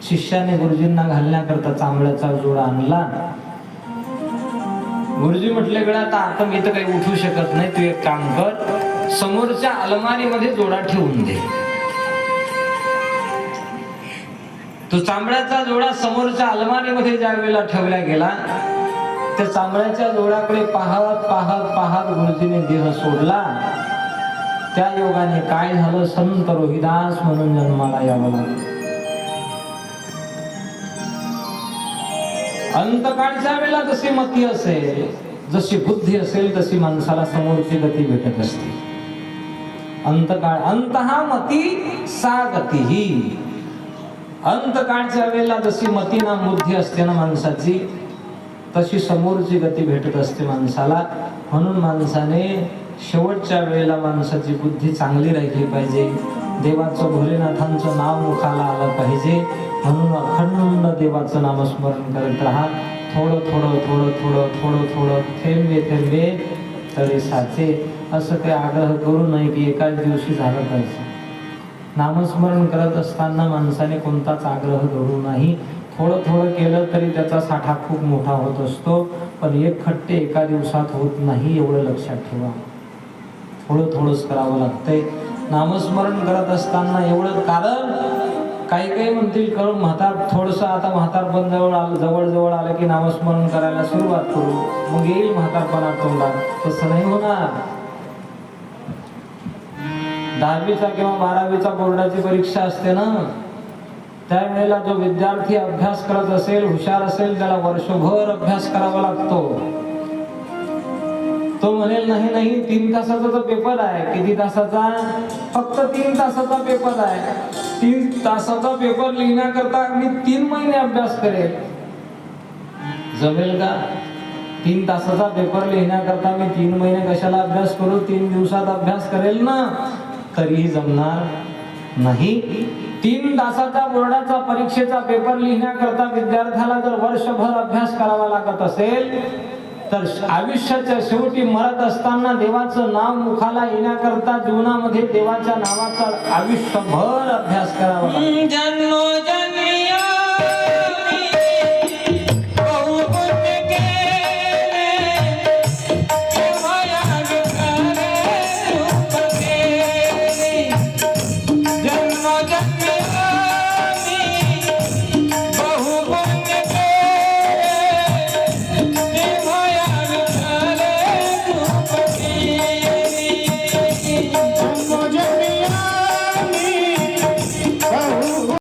शिष्याने गुरुजींना घालण्याकरता चांबड्याचा जोडा आणला. गुरुजी म्हटले गड्या आता मी तर काही उठू शकत नाही, तू एक काम कर, समोरच्या अलमारीमध्ये जोडा ठेवून दे. तो चांबड्याचा जोडा समोरच्या अलमारीमध्ये ज्या वेळेला ठेवला गेला, त्या चांबड्याच्या जोड्याकडे पाहत पाहत पाहत गुरुजीने देह सोडला. त्या योगाने काय झालं, संत रोहिदास म्हणून जन्माला यावं लागलं. अंतकाळच्या वेळेला जशी मती असेल, जशी बुद्धी असेल, तशी माणसाला समोरची गती भेटत असते. अंतकाळ अंतहा मती सा गतीही. अंतकाळच्या वेळेला जशी मती ना बुद्धी असते ना माणसाची, तशी समोरची गती भेटत असते माणसाला. म्हणून माणसाने शेवटच्या वेळेला माणसाची बुद्धी चांगली राहिली पाहिजे. देवाचं भोलेनाथांचं नाव मुखाला आलं पाहिजे. म्हणून अखंड देवाचं नामस्मरण करत राहा. थोडं थोडं थोडं थोडं थोडं थोडं थेंबे थेंबे तळे साचे. असं काही आग्रह करू नये की एकाच दिवशी झालं पाहिजे. नामस्मरण करत असताना माणसाने कोणताच आग्रह धरू नाही. थोडं थोडं केलं तरी त्याचा साठा खूप मोठा होत असतो, पण एक खट्टे एका दिवसात होत नाही, एवढं लक्षात ठेवा. थोडं थोडंच करावं लागतंय नामस्मरण करत असताना. एवढं कारण काही काही म्हणतील करून थोडंसं आता म्हातारपण जवळ जवळ आलं की नामस्मरण करायला सुरुवात करू, मग येईल म्हातारपणात तोंडात. तसं नाही होणार. 10वीचा किंवा 12वीचा बोर्डाची परीक्षा असते ना, त्यावेळेला जो विद्यार्थी अभ्यास करत असेल, हुशार असेल, त्याला वर्षभर अभ्यास करावा लागतो. तो म्हणेल नाही नाही 3 तासाचा तो पेपर आहे. किती तासाचा? फक्त 3 तासाचा पेपर आहे. 3 तासाचा पेपर लिहिण्याकरता मी 3 महिने अभ्यास करेल. जमेल का? 3 तासाचा पेपर लिहिण्याकरता मी 3 महिने कशाला अभ्यास करू? 3 दिवसात अभ्यास करेल ना, तरीही जमणार नाही. 3 तासाचा बोर्डाचा परीक्षेचा पेपर लिहिण्याकरता विद्यार्थ्याला जर वर्षभर अभ्यास करावा लागत असेल, तर आयुष्याच्या शेवटी मरत असताना देवाचं नाव मुखाला येण्याकरता जीवनामध्ये देवाच्या नावाचा आयुष्यभर अभ्यास करावा लागतो.